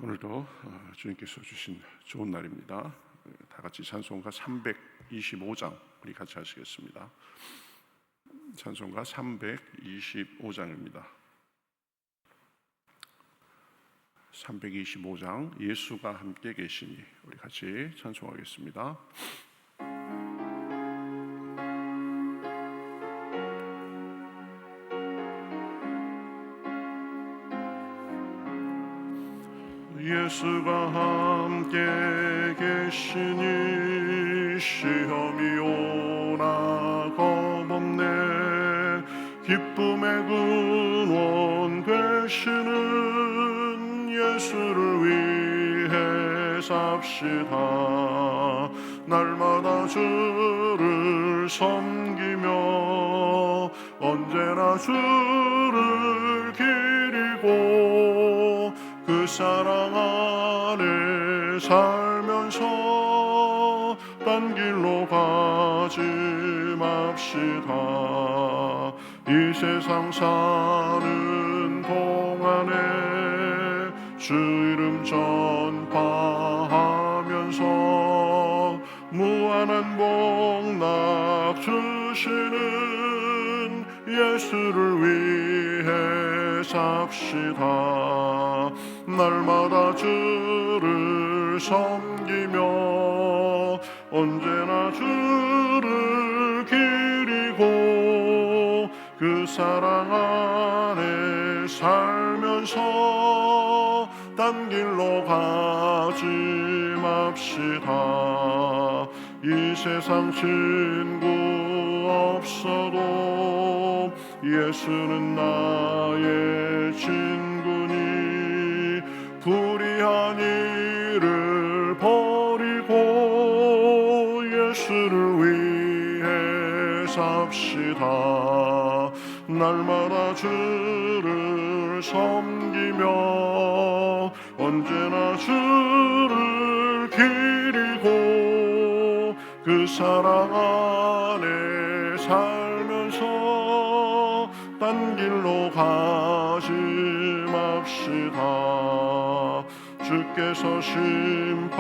오늘도 주님께서 주신 좋은 날입니다. 다 같이 찬송가 325장 우리 같이 하시겠습니다. 찬송가 325장입니다. 325장 예수가 함께 계시니 우리 같이 찬송하겠습니다. 예수가 함께 계시니 시험이 오나 겁없네. 기쁨의 근원 되시는 예수를 위해 삽시다. 날마다 주를 섬기며 언제나 주를 기리고 그 사랑 안에 살면서 딴 길로 가지 맙시다. 이 세상 사는 동안에 주 이름 전파하면서 무한한 복락 주시는 예수를 위해 삽시다. 날마다 주를 섬기며 언제나 주를 기리고 그 사랑 안에 살면서 딴 길로 가지 맙시다. 이 세상 친구 없어도 예수는 나의 친구니 불의한 일을 버리고 예수를 위해 삽시다. 날마다 주를 섬기며 언제나 주를 기리고 그 사랑 안에 살면서 딴 길로 가지 맙시다. 주께서 심판하실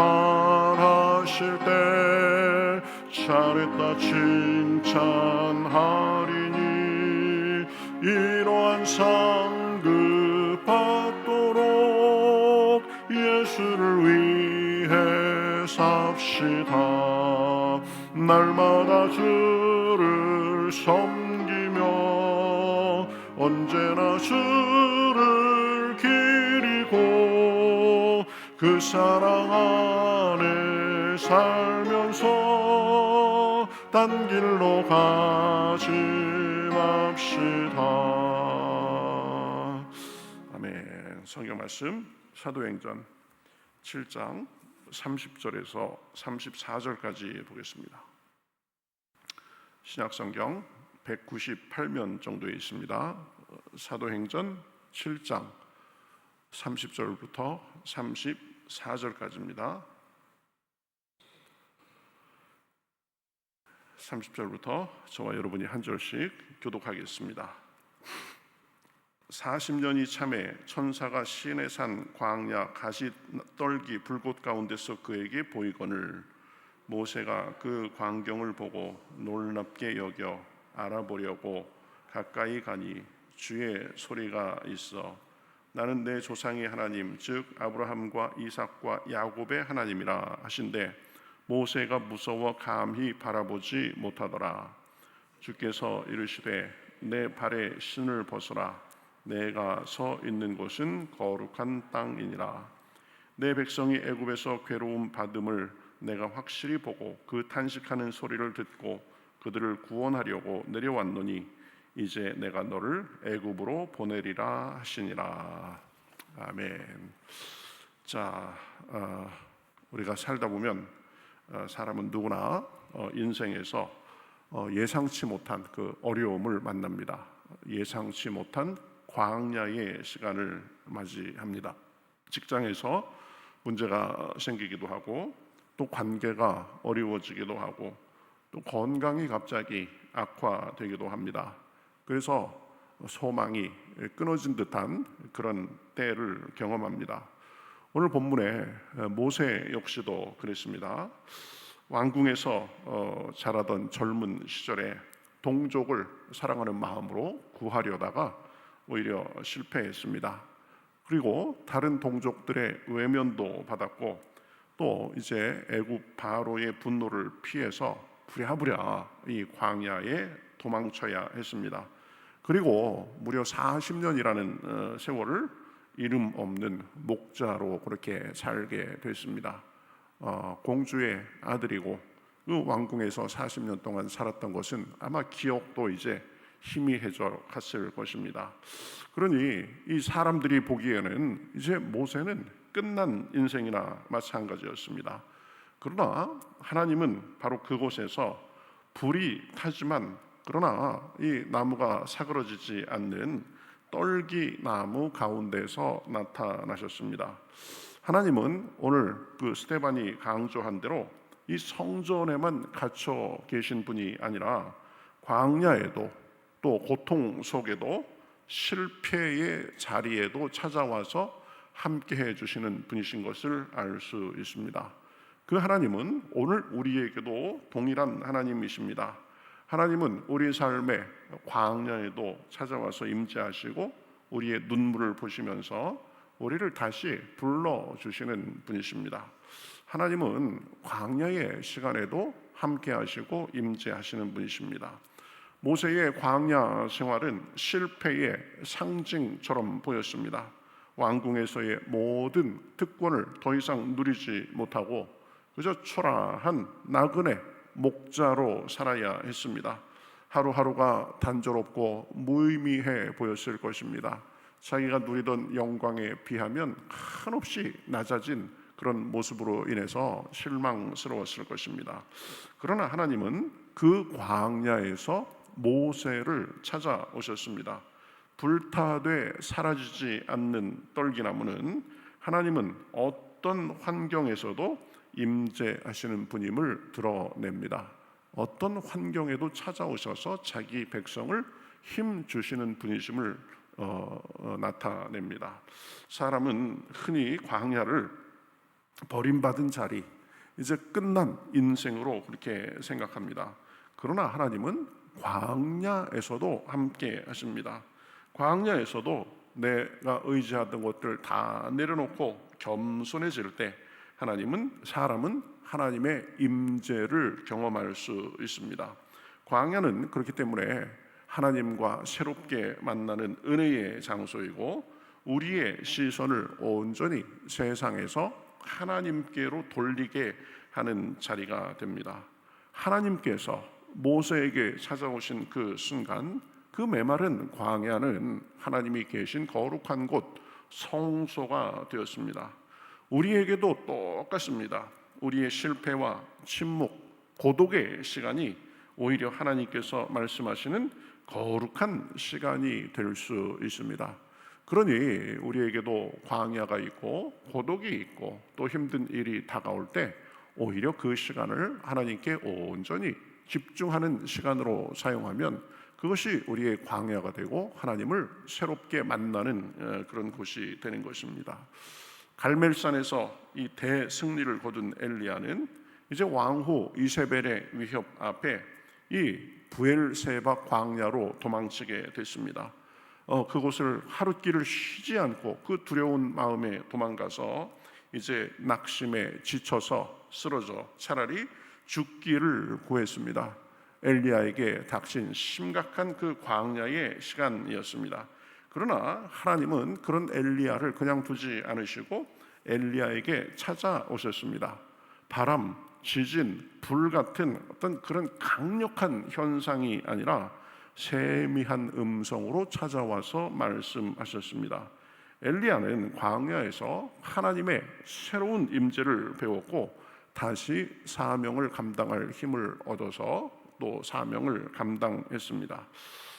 때 잘했다 칭찬하리니 이러한 상급 받도록 예수를 위해 삽시다. 날마다 주를 섬기며 언제나 주를 기리고 그 사랑 안에 살면서 딴 길로 가지 맙시다. 아멘. 성경 말씀 사도행전 7장 30절에서 34절까지 보겠습니다. 신약성경 198면 정도에 있습니다. 사도행전 7장 30절부터 34절까지입니다. 30절부터 저와 여러분이 한 절씩 교독하겠습니다. 40년이 참에 천사가 시내 산 광야 가시 떨기 불꽃 가운데서 그에게 보이거늘 모세가 그 광경을 보고 놀랍게 여겨 알아보려고 가까이 가니 주의 소리가 있어 나는 내 조상의 하나님 즉 아브라함과 이삭과 야곱의 하나님이라 하신대 모세가 무서워 감히 바라보지 못하더라. 주께서 이르시되 내 발에 신을 벗어라. 내가 서 있는 곳은 거룩한 땅이니라. 내 백성이 애굽에서 괴로움 받음을 내가 확실히 보고 그 탄식하는 소리를 듣고 그들을 구원하려고 내려왔노니 이제 내가 너를 애굽으로 보내리라 하시니라. 아멘. 자, 우리가 살다 보면 사람은 누구나 인생에서 예상치 못한 그 어려움을 만납니다. 예상치 못한 광야의 시간을 맞이합니다. 직장에서 문제가 생기기도 하고 또 관계가 어려워지기도 하고 또 건강이 갑자기 악화되기도 합니다. 그래서 소망이 끊어진 듯한 그런 때를 경험합니다. 오늘 본문에 모세 역시도 그랬습니다. 왕궁에서 자라던 젊은 시절에 동족을 사랑하는 마음으로 구하려다가 오히려 실패했습니다. 그리고 다른 동족들의 외면도 받았고 또 이제 애굽 바로의 분노를 피해서 부랴부랴 이 광야에 도망쳐야 했습니다. 그리고 무려 40년이라는 세월을 이름 없는 목자로 그렇게 살게 됐습니다. 공주의 아들이고 그 왕궁에서 40년 동안 살았던 것은 아마 기억도 이제 희미해져 갔을 것입니다. 그러니 이 사람들이 보기에는 이제 모세는 끝난 인생이나 마찬가지였습니다. 그러나 하나님은 바로 그곳에서 불이 타지만 그러나 이 나무가 사그러지지 않는 떨기 나무 가운데서 나타나셨습니다. 하나님은 오늘 그 스데반이 강조한 대로 이 성전에만 갇혀 계신 분이 아니라 광야에도 또 고통 속에도 실패의 자리에도 찾아와서 함께해 주시는 분이신 것을 알 수 있습니다. 그 하나님은 오늘 우리에게도 동일한 하나님이십니다. 하나님은 우리 삶의 광야에도 찾아와서 임재하시고 우리의 눈물을 보시면서 우리를 다시 불러주시는 분이십니다. 하나님은 광야의 시간에도 함께하시고 임재하시는 분이십니다. 모세의 광야 생활은 실패의 상징처럼 보였습니다. 왕궁에서의 모든 특권을 더 이상 누리지 못하고 그저 초라한 나그네 목자로 살아야 했습니다. 하루하루가 단조롭고 무의미해 보였을 것입니다. 자기가 누리던 영광에 비하면 한없이 낮아진 그런 모습으로 인해서 실망스러웠을 것입니다. 그러나 하나님은 그 광야에서 모세를 찾아오셨습니다. 불타되 사라지지 않는 떨기나무는 하나님은 어떤 환경에서도 임재하시는 분임을 드러냅니다. 어떤 환경에도 찾아오셔서 자기 백성을 힘 주시는 분이심을 나타냅니다. 사람은 흔히 광야를 버림받은 자리, 이제 끝난 인생으로 그렇게 생각합니다. 그러나 하나님은 광야에서도 함께 하십니다. 광야에서도 내가 의지하던 것들 다 내려놓고 겸손해질 때 사람은 하나님의 임재를 경험할 수 있습니다. 광야는 그렇기 때문에 하나님과 새롭게 만나는 은혜의 장소이고 우리의 시선을 온전히 세상에서 하나님께로 돌리게 하는 자리가 됩니다. 하나님께서 모세에게 찾아오신 그 순간 그 메마른 광야는 하나님이 계신 거룩한 곳 성소가 되었습니다. 우리에게도 똑같습니다. 우리의 실패와 침묵, 고독의 시간이 오히려 하나님께서 말씀하시는 거룩한 시간이 될 수 있습니다. 그러니 우리에게도 광야가 있고 고독이 있고 또 힘든 일이 다가올 때 오히려 그 시간을 하나님께 온전히 집중하는 시간으로 사용하면 그것이 우리의 광야가 되고 하나님을 새롭게 만나는 그런 곳이 되는 것입니다. 갈멜산에서 이 대승리를 거둔 엘리야는 이제 왕후 이세벨의 위협 앞에 이 부엘세바 광야로 도망치게 됐습니다. 그곳을 하룻길을 쉬지 않고 그 두려운 마음에 도망가서 이제 낙심에 지쳐서 쓰러져 차라리 죽기를 구했습니다. 엘리야에게 닥친 심각한 그 광야의 시간이었습니다. 그러나 하나님은 그런 엘리야를 그냥 두지 않으시고 엘리야에게 찾아오셨습니다. 바람, 지진, 불 같은 어떤 그런 강력한 현상이 아니라 세미한 음성으로 찾아와서 말씀하셨습니다. 엘리야는 광야에서 하나님의 새로운 임재를 배웠고 다시 사명을 감당할 힘을 얻어서 또 사명을 감당했습니다.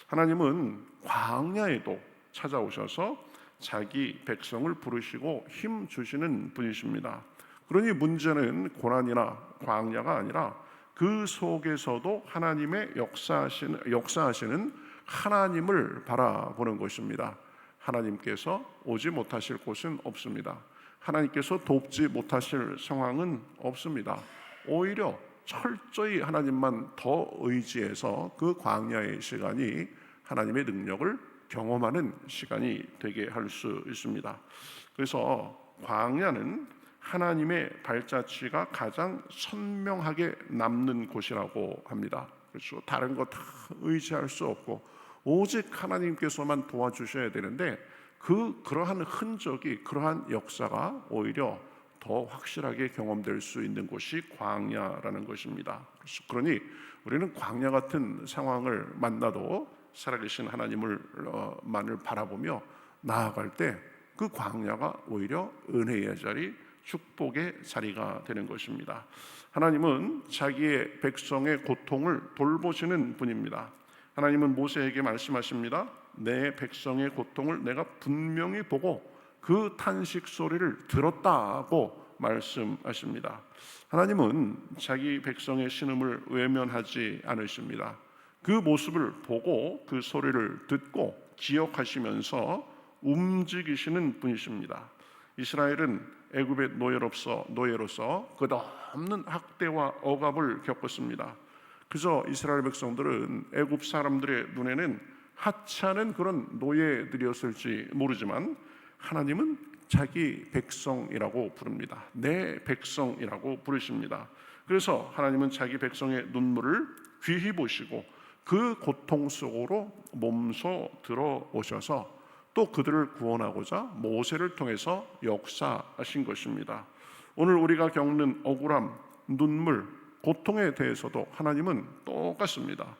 하나님은 광야에도 찾아오셔서 자기 백성을 부르시고 힘 주시는 분이십니다. 그러니 문제는 고난이나 광야가 아니라 그 속에서도 하나님의 역사하시는 하나님을 바라보는 것입니다. 하나님께서 오지 못하실 곳은 없습니다. 하나님께서 돕지 못하실 상황은 없습니다. 오히려 철저히 하나님만 더 의지해서 그 광야의 시간이 하나님의 능력을 경험하는 시간이 되게 할 수 있습니다. 그래서 광야는 하나님의 발자취가 가장 선명하게 남는 곳이라고 합니다. 그렇죠. 다른 거 다 의지할 수 없고 오직 하나님께서만 도와주셔야 되는데 그러한 흔적이, 그러한 역사가 오히려 더 확실하게 경험될 수 있는 곳이 광야라는 것입니다. 그러니 우리는 광야 같은 상황을 만나도 살아계신 하나님을 만을 바라보며 나아갈 때 그 광야가 오히려 은혜의 자리, 축복의 자리가 되는 것입니다. 하나님은 자기의 백성의 고통을 돌보시는 분입니다. 하나님은 모세에게 말씀하십니다. 내 백성의 고통을 내가 분명히 보고 그 탄식 소리를 들었다고 말씀하십니다. 하나님은 자기 백성의 신음을 외면하지 않으십니다. 그 모습을 보고 그 소리를 듣고 기억하시면서 움직이시는 분이십니다. 이스라엘은 애굽의 노예로서 끝없는 학대와 억압을 겪었습니다. 그저 이스라엘 백성들은 애굽 사람들의 눈에는 하찮은 그런 노예들이었을지 모르지만 하나님은 자기 백성이라고 부릅니다. 내 백성이라고 부르십니다. 그래서 하나님은 자기 백성의 눈물을 귀히 보시고 그 고통 속으로 몸소 들어오셔서 또 그들을 구원하고자 모세를 통해서 역사하신 것입니다. 오늘 우리가 겪는 억울함, 눈물, 고통에 대해서도 하나님은 똑같습니다.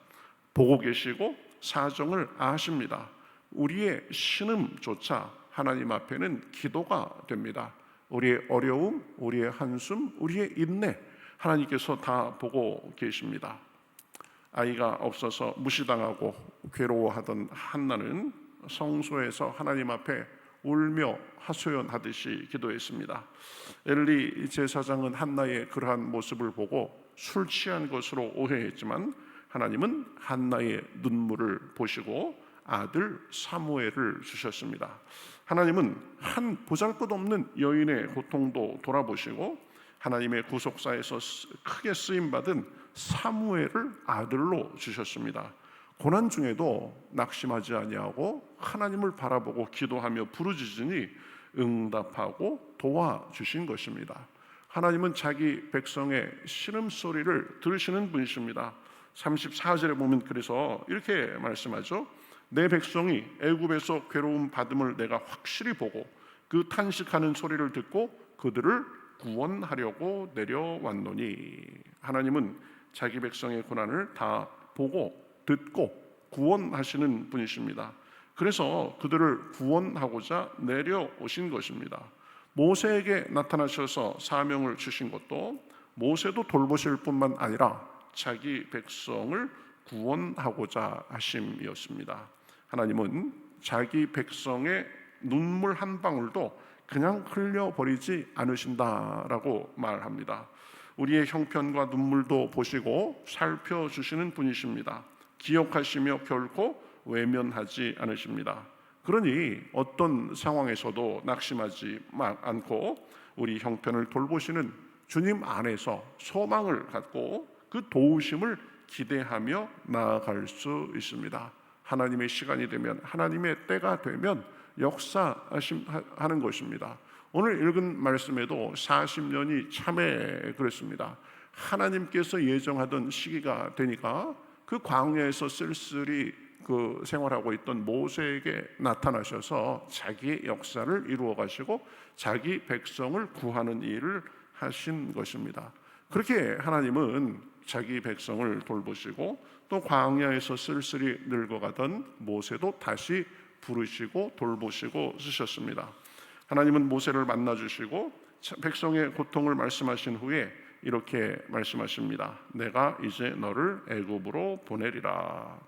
보고 계시고 사정을 아십니다. 우리의 신음조차 하나님 앞에는 기도가 됩니다. 우리의 어려움, 우리의 한숨, 우리의 인내, 하나님께서 다 보고 계십니다. 아이가 없어서 무시당하고 괴로워하던 한나는 성소에서 하나님 앞에 울며 하소연하듯이 기도했습니다. 엘리 제사장은 한나의 그러한 모습을 보고 술 취한 것으로 오해했지만 하나님은 한나의 눈물을 보시고 아들 사무엘을 주셨습니다. 하나님은 한 보잘것없는 여인의 고통도 돌아보시고 하나님의 구속사에서 크게 쓰임받은 사무엘을 아들로 주셨습니다. 고난 중에도 낙심하지 아니하고 하나님을 바라보고 기도하며 부르짖으니 응답하고 도와주신 것입니다. 하나님은 자기 백성의 신음소리를 들으시는 분이십니다. 34절에 보면 그래서 이렇게 말씀하죠. 내 백성이 애굽에서 괴로움 받음을 내가 확실히 보고 그 탄식하는 소리를 듣고 그들을 구원하려고 내려왔노니. 하나님은 자기 백성의 고난을 다 보고 듣고 구원하시는 분이십니다. 그래서 그들을 구원하고자 내려오신 것입니다. 모세에게 나타나셔서 사명을 주신 것도 모세도 돌보실 뿐만 아니라 자기 백성을 구원하고자 하심이었습니다. 하나님은 자기 백성의 눈물 한 방울도 그냥 흘려버리지 않으신다라고 말합니다. 우리의 형편과 눈물도 보시고 살펴주시는 분이십니다. 기억하시며 결코 외면하지 않으십니다. 그러니 어떤 상황에서도 낙심하지 않고 우리 형편을 돌보시는 주님 안에서 소망을 갖고 그 도우심을 기대하며 나아갈 수 있습니다. 하나님의 시간이 되면, 하나님의 때가 되면 역사하는 것입니다. 오늘 읽은 말씀에도 40년이 참에 그랬습니다. 하나님께서 예정하던 시기가 되니까 그 광야에서 쓸쓸히 그 생활하고 있던 모세에게 나타나셔서 자기의 역사를 이루어 가시고 자기 백성을 구하는 일을 하신 것입니다. 그렇게 하나님은 자기 백성을 돌보시고 또 광야에서 쓸쓸히 늙어가던 모세도 다시 부르시고 돌보시고 쓰셨습니다. 하나님은 모세를 만나주시고 백성의 고통을 말씀하신 후에 이렇게 말씀하십니다. 내가 이제 너를 애굽으로 보내리라.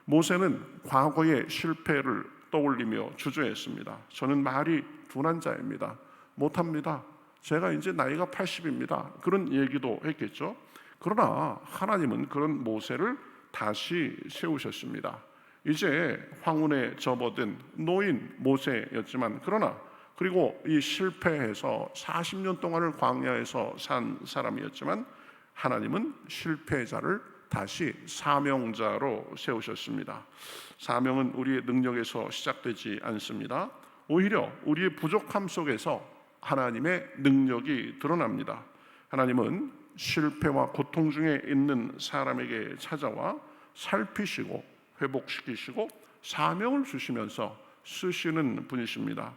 모세는 과거의 실패를 떠올리며 주저했습니다. 저는 말이 둔한 자입니다. 못합니다. 제가 이제 나이가 80입니다. 그런 얘기도 했겠죠. 그러나 하나님은 그런 모세를 다시 세우셨습니다. 이제 황혼에 접어든 노인 모세였지만 그러나 그리고 이 실패해서 40년 동안을 광야에서 산 사람이었지만 하나님은 실패자를 다시 사명자로 세우셨습니다. 사명은 우리의 능력에서 시작되지 않습니다. 오히려 우리의 부족함 속에서 하나님의 능력이 드러납니다. 하나님은 실패와 고통 중에 있는 사람에게 찾아와 살피시고 회복시키시고 사명을 주시면서 쓰시는 분이십니다.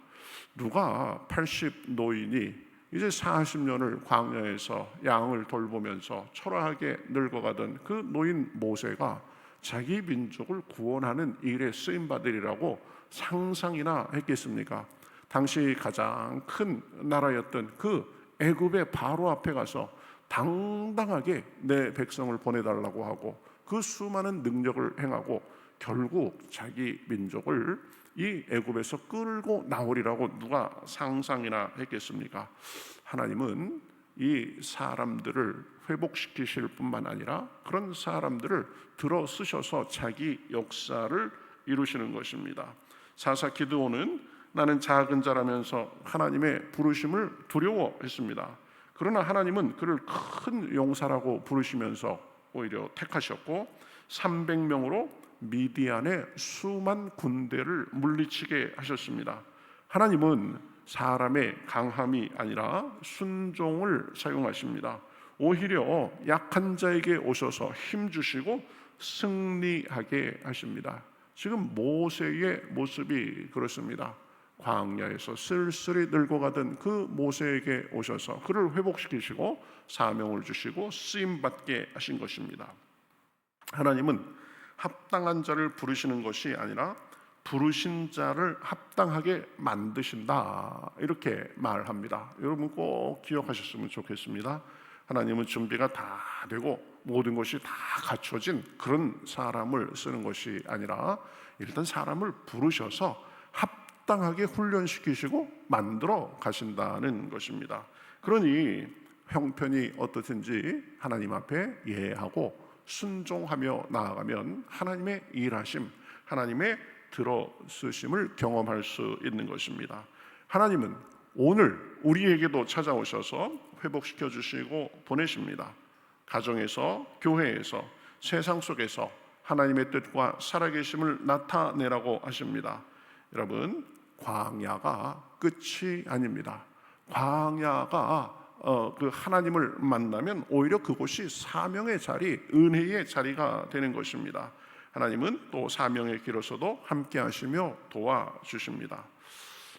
누가 80 노인이 이제 40년을 광야에서 양을 돌보면서 초라하게 늙어가던 그 노인 모세가 자기 민족을 구원하는 일에 쓰임받으리라고 상상이나 했겠습니까? 당시 가장 큰 나라였던 그 애굽의 바로 앞에 가서 당당하게 내 백성을 보내달라고 하고 그 수많은 능력을 행하고 결국 자기 민족을 이 애굽에서 끌고 나오리라고 누가 상상이나 했겠습니까? 하나님은 이 사람들을 회복시키실 뿐만 아니라 그런 사람들을 들어 쓰셔서 자기 역사를 이루시는 것입니다. 사사 기드온은 나는 작은 자라면서 하나님의 부르심을 두려워했습니다. 그러나 하나님은 그를 큰 용사라고 부르시면서 오히려 택하셨고 300명으로 미디안의 수만 군대를 물리치게 하셨습니다. 하나님은 사람의 강함이 아니라 순종을 사용하십니다. 오히려 약한 자에게 오셔서 힘 주시고 승리하게 하십니다. 지금 모세의 모습이 그렇습니다. 광야에서 쓸쓸히 늙어가던 그 모세에게 오셔서 그를 회복시키시고 사명을 주시고 쓰임받게 하신 것입니다. 하나님은 합당한 자를 부르시는 것이 아니라 부르신 자를 합당하게 만드신다, 이렇게 말합니다. 여러분 꼭 기억하셨으면 좋겠습니다. 하나님은 준비가 다 되고 모든 것이 다 갖춰진 그런 사람을 쓰는 것이 아니라 일단 사람을 부르셔서 합당하게 훈련시키시고 만들어 가신다는 것입니다. 그러니 형편이 어떻든지 하나님 앞에 예하고 순종하며 나아가면 하나님의 일하심, 하나님의 들어쓰심을 경험할 수 있는 것입니다. 하나님은 오늘 우리에게도 찾아오셔서 회복시켜 주시고 보내십니다. 가정에서, 교회에서, 세상 속에서 하나님의 뜻과 살아계심을 나타내라고 하십니다. 여러분, 광야가 끝이 아닙니다. 광야가 그 하나님을 만나면 오히려 그곳이 사명의 자리, 은혜의 자리가 되는 것입니다. 하나님은 또 사명의 길에서도 함께 하시며 도와주십니다.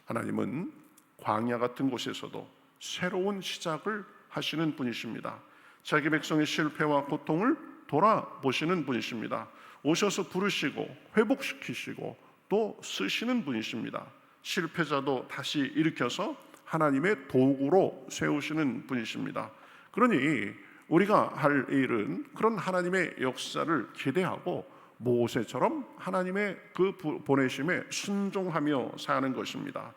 하나님은 광야 같은 곳에서도 새로운 시작을 하시는 분이십니다. 자기 백성의 실패와 고통을 돌아보시는 분이십니다. 오셔서 부르시고 회복시키시고 또 쓰시는 분이십니다. 실패자도 다시 일으켜서 하나님의 도구로 세우시는 분이십니다. 그러니 우리가 할 일은 그런 하나님의 역사를 기대하고 모세처럼 하나님의 그 보내심에 순종하며 사는 것입니다.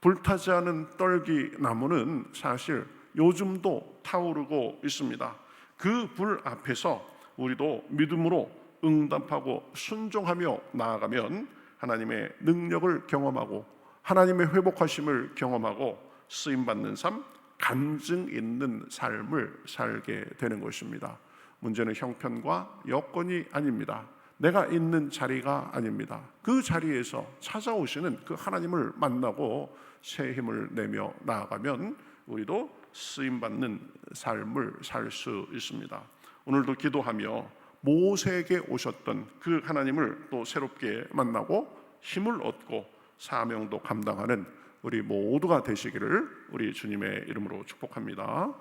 불타지 않은 떨기 나무는 사실 요즘도 타오르고 있습니다. 그 불 앞에서 우리도 믿음으로 응답하고 순종하며 나아가면 하나님의 능력을 경험하고 하나님의 회복하심을 경험하고 쓰임받는 삶, 간증 있는 삶을 살게 되는 것입니다. 문제는 형편과 여건이 아닙니다. 내가 있는 자리가 아닙니다. 그 자리에서 찾아오시는 그 하나님을 만나고 새 힘을 내며 나아가면 우리도 쓰임받는 삶을 살 수 있습니다. 오늘도 기도하며 모세에게 오셨던 그 하나님을 또 새롭게 만나고 힘을 얻고 사명도 감당하는 우리 모두가 되시기를 우리 주님의 이름으로 축복합니다.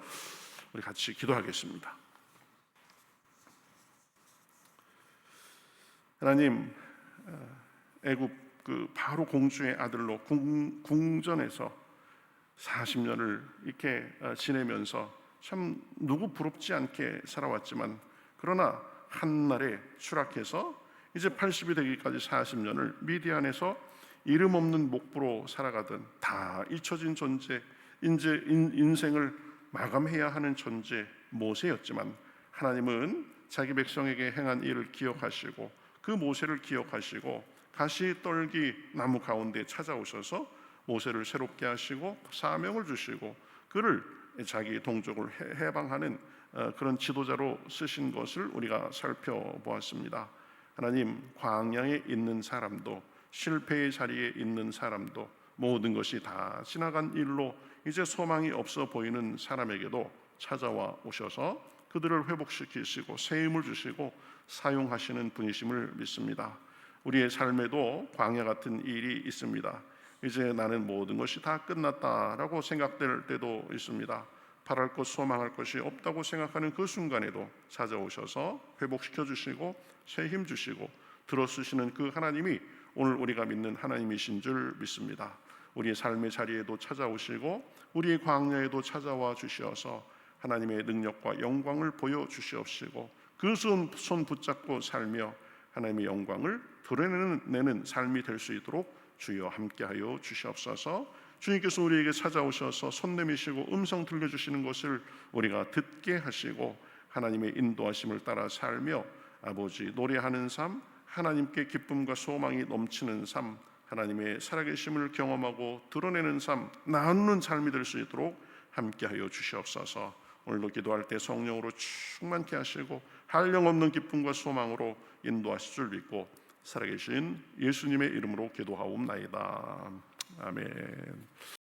우리 같이 기도하겠습니다. 하나님, 애굽 그 바로 공주의 아들로 궁전에서 40년을 이렇게 지내면서 참 누구 부럽지 않게 살아왔지만 그러나 한날에 추락해서 이제 80이 되기까지 40년을 미디안에서 이름 없는 목부로 살아가던 다 잊혀진 존재, 이제 인생을 마감해야 하는 존재 모세였지만 하나님은 자기 백성에게 행한 일을 기억하시고 그 모세를 기억하시고 가시떨기 나무 가운데 찾아오셔서 모세를 새롭게 하시고 사명을 주시고 그를 자기 동족을 해방하는 그런 지도자로 쓰신 것을 우리가 살펴보았습니다. 하나님, 광야에 있는 사람도 실패의 자리에 있는 사람도 모든 것이 다 지나간 일로 이제 소망이 없어 보이는 사람에게도 찾아와 오셔서 그들을 회복시키시고 새 힘을 주시고 사용하시는 분이심을 믿습니다. 우리의 삶에도 광야 같은 일이 있습니다. 이제 나는 모든 것이 다 끝났다라고 생각될 때도 있습니다. 바랄 것 소망할 것이 없다고 생각하는 그 순간에도 찾아오셔서 회복시켜 주시고 새 힘 주시고 들어쓰시는 그 하나님이 오늘 우리가 믿는 하나님이신 줄 믿습니다. 우리의 삶의 자리에도 찾아오시고 우리의 광야에도 찾아와 주시어서 하나님의 능력과 영광을 보여주시옵시고 그 손 붙잡고 살며 하나님의 영광을 드러내는 삶이 될 수 있도록 주여 함께하여 주시옵소서. 주님께서 우리에게 찾아오셔서 손 내미시고 음성 들려주시는 것을 우리가 듣게 하시고 하나님의 인도하심을 따라 살며 아버지 노래하는 삶, 하나님께 기쁨과 소망이 넘치는 삶, 하나님의 살아계심을 경험하고 드러내는 삶, 나누는 삶이 될 수 있도록 함께하여 주시옵소서. 오늘도 기도할 때 성령으로 충만케 하시고 한량없는 기쁨과 소망으로 인도하실 줄 믿고 살아계신 예수님의 이름으로 기도하옵나이다. 아멘.